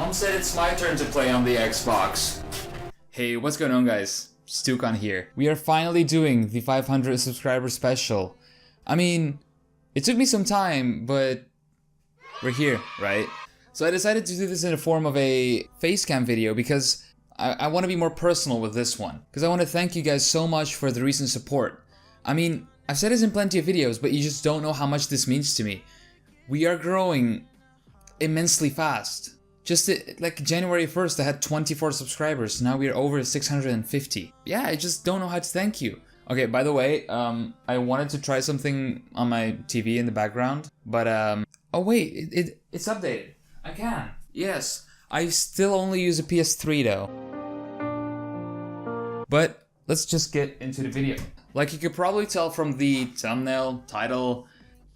Mom said it's my turn to play on the Xbox. Hey, what's going on, guys? Stukon here. We are finally doing the 500 subscriber special. I mean, it took me some time, but we're here, right? So I decided to do this in the form of a facecam video because I want to be more personal with this one. Because I want to thank you guys so much for the recent support. I mean, I've said this in plenty of videos, but you just don't know how much this means to me. We are growing immensely fast. Just like January 1st, I had 24 subscribers. Now we are over 650. Yeah, I just don't know how to thank you. Okay, by the way, I wanted to try something on my TV in the background, but oh wait, it's updated. I can. Yes, I still only use a PS3 though. But let's just get into the video. Like you could probably tell from the thumbnail, title,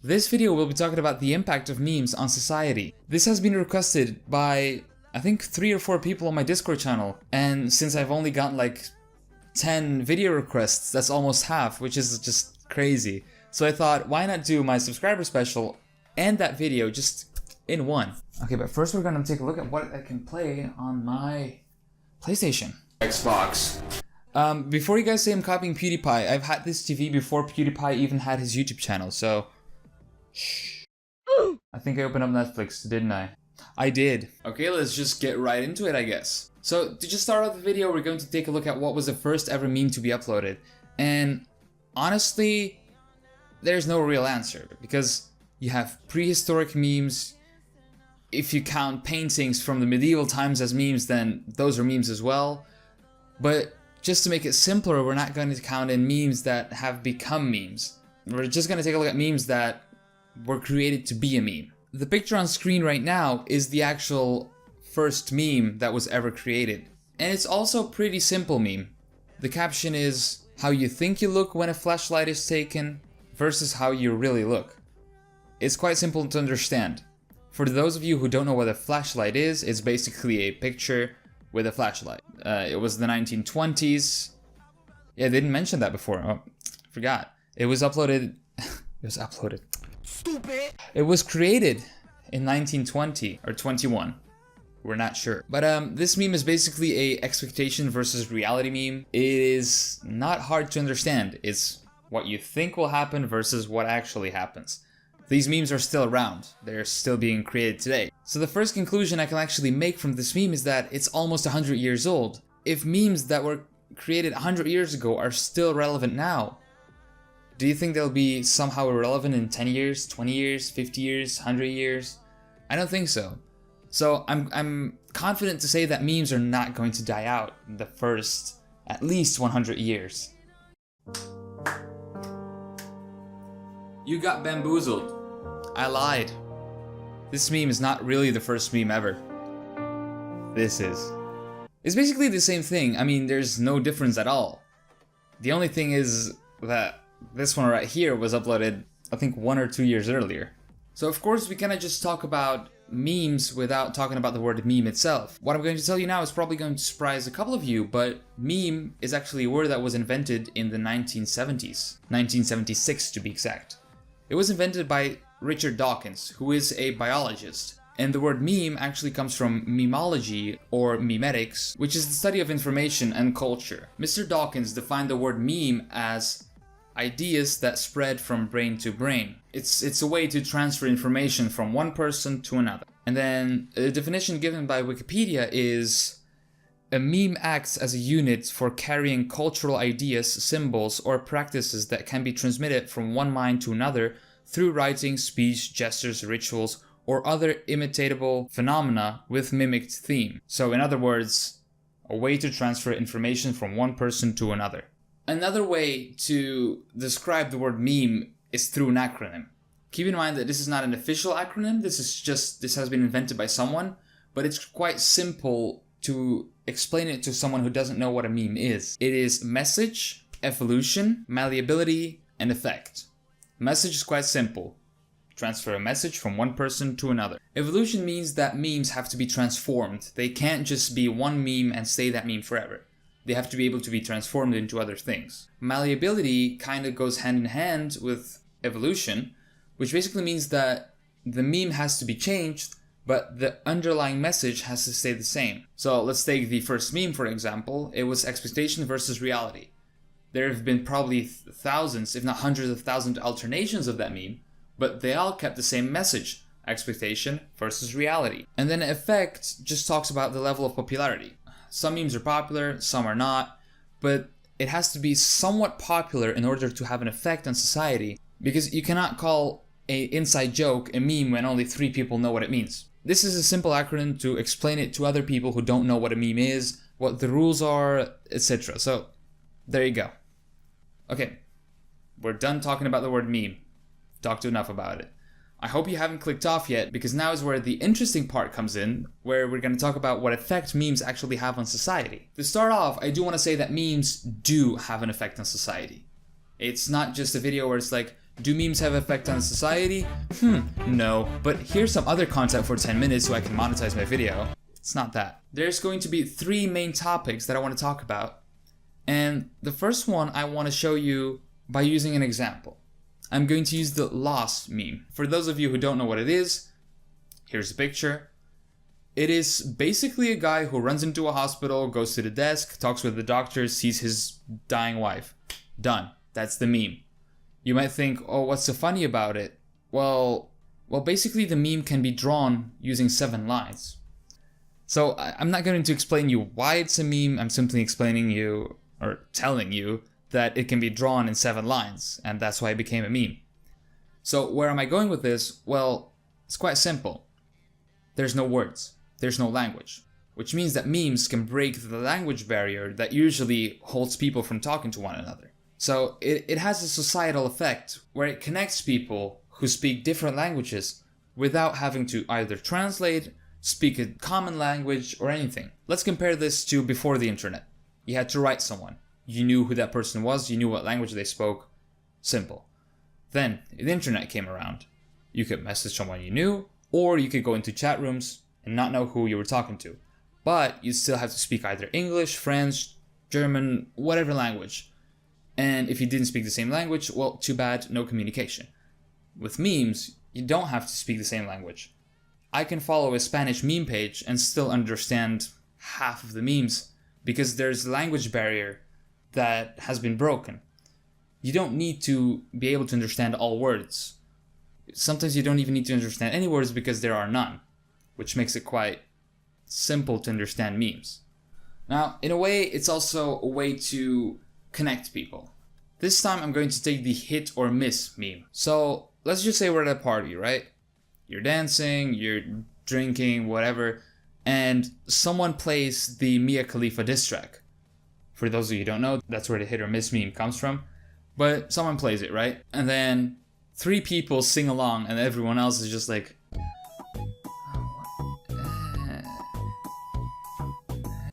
this video will be talking about the impact of memes on society. This has been requested by, I think, 3 or 4 people on my Discord channel. And since I've only gotten like 10 video requests, that's almost half, which is just crazy. So I thought, why not do my subscriber special and that video just in one? Okay, but first we're gonna take a look at what I can play on my PlayStation. Xbox. Before you guys say I'm copying PewDiePie, I've had this TV before PewDiePie even had his YouTube channel, so shh. I think I opened up Netflix, didn't I? I did. Okay, let's just get right into it, I guess. So, to just start off the video, we're going to take a look at what was the first ever meme to be uploaded. And honestly, there's no real answer, because you have prehistoric memes. If you count paintings from the medieval times as memes, then those are memes as well. But just to make it simpler, we're not going to count in memes that have become memes. We're just going to take a look at memes that were created to be a meme. The picture on screen right now is the actual first meme that was ever created. And it's also a pretty simple meme. The caption is how you think you look when a flashlight is taken versus how you really look. It's quite simple to understand. For those of you who don't know what a flashlight is, it's basically a picture with a flashlight. It was the 1920s. Yeah, they didn't mention that before. Oh, forgot. It was uploaded. Stupid. It was created in 1920 or 21. We're not sure. But this meme is basically a expectation versus reality meme. It is not hard to understand. It's what you think will happen versus what actually happens. These memes are still around. They're still being created today. So the first conclusion I can actually make from this meme is that it's almost 100 years old. If memes that were created 100 years ago are still relevant now, do you think they'll be somehow irrelevant in 10 years, 20 years, 50 years, 100 years? I don't think so. So I'm confident to say that memes are not going to die out in the first at least 100 years. You got bamboozled. I lied. This meme is not really the first meme ever. This is. It's basically the same thing. I mean, there's no difference at all. The only thing is that this one right here was uploaded, I think, 1 or 2 years earlier. So of course we cannot just talk about memes without talking about the word meme itself. What I'm going to tell you now is probably going to surprise a couple of you, but meme is actually a word that was invented in the 1970s. 1976 to be exact. It was invented by Richard Dawkins, who is a biologist. And the word meme actually comes from memology or memetics, which is the study of information and culture. Mr. Dawkins defined the word meme as ideas that spread from brain to brain. It's a way to transfer information from one person to another. And then the definition given by Wikipedia is a meme acts as a unit for carrying cultural ideas, symbols, or practices that can be transmitted from one mind to another through writing, speech, gestures, rituals, or other imitatable phenomena with mimicked theme. So in other words, a way to transfer information from one person to another. Another way to describe the word meme is through an acronym. Keep in mind that this is not an official acronym, this has been invented by someone, but it's quite simple to explain it to someone who doesn't know what a meme is. It is message, evolution, malleability, and effect. Message is quite simple. Transfer a message from one person to another. Evolution means that memes have to be transformed. They can't just be one meme and stay that meme forever. They have to be able to be transformed into other things. Malleability kind of goes hand in hand with evolution, which basically means that the meme has to be changed, but the underlying message has to stay the same. So let's take the first meme for example. It was expectation versus reality. There have been probably thousands, if not hundreds of thousands alternations of that meme, but they all kept the same message: expectation versus reality. And then effect just talks about the level of popularity. Some memes are popular, some are not, but it has to be somewhat popular in order to have an effect on society, because you cannot call an inside joke a meme when only 3 people know what it means. This is a simple acronym to explain it to other people who don't know what a meme is, what the rules are, etc. So there you go. Okay, we're done talking about the word meme. Talked enough about it. I hope you haven't clicked off yet, because now is where the interesting part comes in, where we're going to talk about what effect memes actually have on society. To start off, I do want to say that memes do have an effect on society. It's not just a video where it's like, do memes have an effect on society? No, but here's some other content for 10 minutes so I can monetize my video. It's not that. There's going to be 3 main topics that I want to talk about. And the first one I want to show you by using an example. I'm going to use the loss meme. For those of you who don't know what it is, here's a picture. It is basically a guy who runs into a hospital, goes to the desk, talks with the doctor, sees his dying wife. Done. That's the meme. You might think, oh, what's so funny about it? Well, basically the meme can be drawn using 7 lines. So I'm not going to explain you why it's a meme. I'm simply explaining you, or telling you, that it can be drawn in 7 lines, and that's why it became a meme. So where am I going with this? Well, it's quite simple. There's no words. There's no language. Which means that memes can break the language barrier that usually holds people from talking to one another. So it has a societal effect where it connects people who speak different languages without having to either translate, speak a common language, or anything. Let's compare this to before the internet. You had to write someone. You knew who that person was, you knew what language they spoke. Simple. Then the internet came around. You could message someone you knew, or you could go into chat rooms and not know who you were talking to. But you still have to speak either English, French, German, whatever language. And if you didn't speak the same language, well, too bad, no communication. With memes, you don't have to speak the same language. I can follow a Spanish meme page and still understand half of the memes because there's a language barrier that has been broken. You don't need to be able to understand all words. Sometimes you don't even need to understand any words because there are none, which makes it quite simple to understand memes. Now, in a way, it's also a way to connect people. This time I'm going to take the hit or miss meme. So let's just say we're at a party, right? You're dancing, you're drinking, whatever, and someone plays the Mia Khalifa diss track. For those of you who don't know, that's where the hit or miss meme comes from. But someone plays it, right? And then 3 people sing along and everyone else is just like...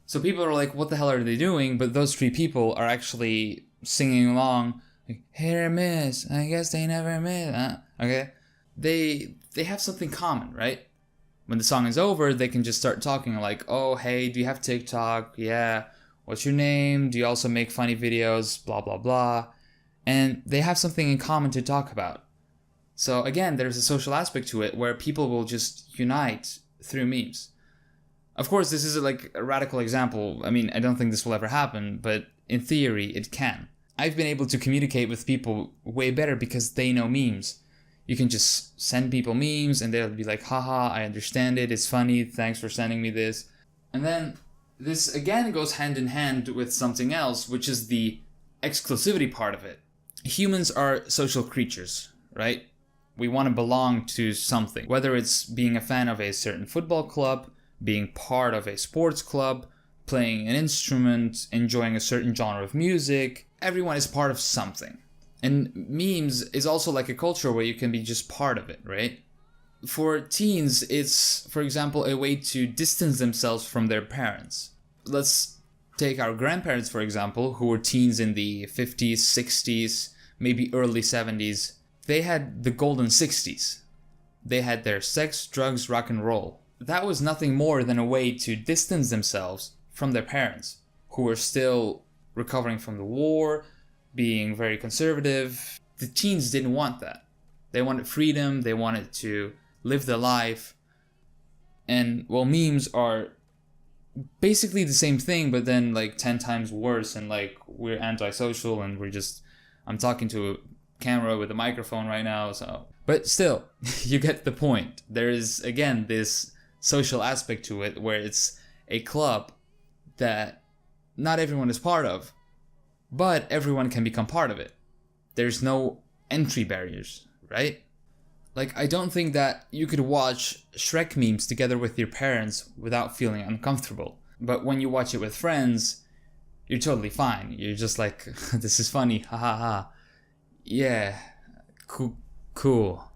So people are like, what the hell are they doing? But those 3 people are actually singing along. Like, hit or miss, I guess they never miss. Okay? They have something common, right? When the song is over, they can just start talking like, oh, hey, do you have TikTok? Yeah. What's your name? Do you also make funny videos? Blah, blah, blah. And they have something in common to talk about. So again, there's a social aspect to it where people will just unite through memes. Of course, this is like a radical example. I mean, I don't think this will ever happen, but in theory, it can. I've been able to communicate with people way better because they know memes. You can just send people memes and they'll be like, haha, I understand it, it's funny, thanks for sending me this. And then this again goes hand in hand with something else, which is the exclusivity part of it. Humans are social creatures, right? We want to belong to something, whether it's being a fan of a certain football club, being part of a sports club, playing an instrument, enjoying a certain genre of music. Everyone is part of something. And memes is also like a culture where you can be just part of it, right? For teens, it's, for example, a way to distance themselves from their parents. Let's take our grandparents, for example, who were teens in the 50s, 60s, maybe early 70s. They had the golden 60s. They had their sex, drugs, rock and roll. That was nothing more than a way to distance themselves from their parents, who were still recovering from the war, being very conservative. The teens didn't want that. They wanted freedom, they wanted to live their life. And well, memes are basically the same thing, but then like 10 times worse, and like we're antisocial and I'm talking to a camera with a microphone right now, so. But still, you get the point. There is, again, this social aspect to it where it's a club that not everyone is part of, but everyone can become part of it. There's no entry barriers, right? Like, I don't think that you could watch Shrek memes together with your parents without feeling uncomfortable. But when you watch it with friends, you're totally fine. You're just like, this is funny, ha ha ha. Yeah, cool.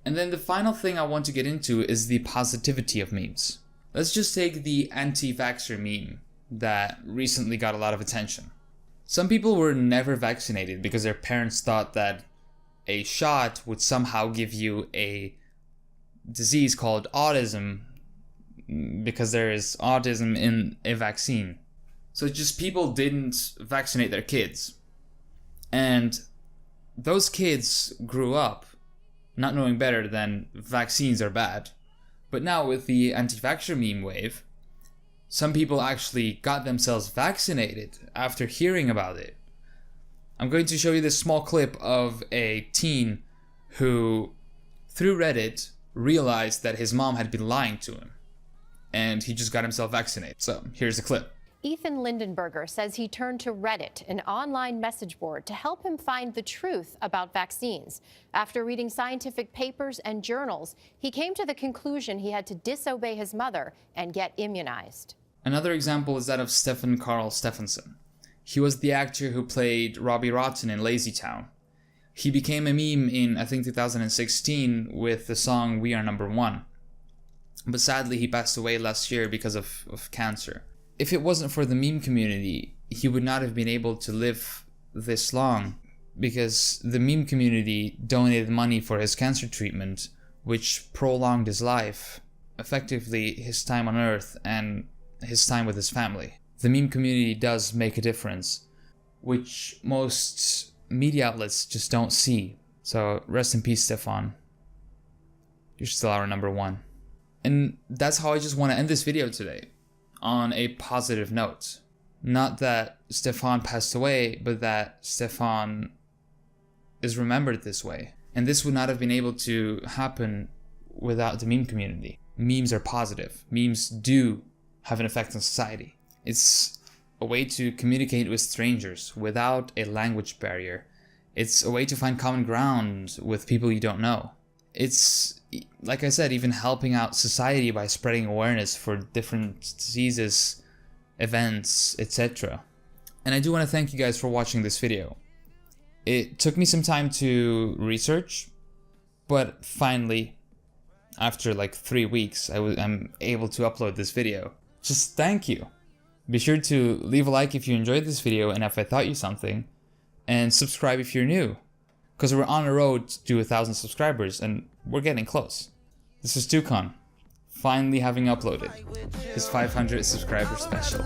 And then the final thing I want to get into is the positivity of memes. Let's just take the anti-vaxxer meme that recently got a lot of attention. Some people were never vaccinated because their parents thought that a shot would somehow give you a disease called autism because there is autism in a vaccine. So just people didn't vaccinate their kids. And those kids grew up not knowing better than vaccines are bad. But now with the anti-vaxxer meme wave, some people actually got themselves vaccinated after hearing about it. I'm going to show you this small clip of a teen who, through Reddit, realized that his mom had been lying to him, and he just got himself vaccinated. So here's the clip. Ethan Lindenberger says he turned to Reddit, an online message board, to help him find the truth about vaccines. After reading scientific papers and journals, he came to the conclusion he had to disobey his mother and get immunized. Another example is that of Stefan Karl Stephenson. He was the actor who played Robbie Rotten in Lazy Town. He became a meme in, I think, 2016 with the song We Are Number One. But sadly, he passed away last year because of cancer. If it wasn't for the meme community, he would not have been able to live this long, because the meme community donated money for his cancer treatment, which prolonged his life, effectively his time on Earth and his time with his family. The meme community does make a difference, which most media outlets just don't see. So rest in peace, Stefan. You're still our number one. And that's how I just want to end this video today, on a positive note. Not that Stefan passed away, but that Stefan is remembered this way. And this would not have been able to happen without the meme community. Memes are positive. Memes do have an effect on society. It's a way to communicate with strangers without a language barrier. It's a way to find common ground with people you don't know. It's, like I said, even helping out society by spreading awareness for different diseases, events, etc. And I do want to thank you guys for watching this video. It took me some time to research, but finally, after like 3 weeks, I'm able to upload this video. Just thank you. Be sure to leave a like if you enjoyed this video and if I taught you something, and subscribe if you're new, because we're on a road to 1,000 subscribers and we're getting close. This is Toucan, finally having uploaded his 500 subscriber special.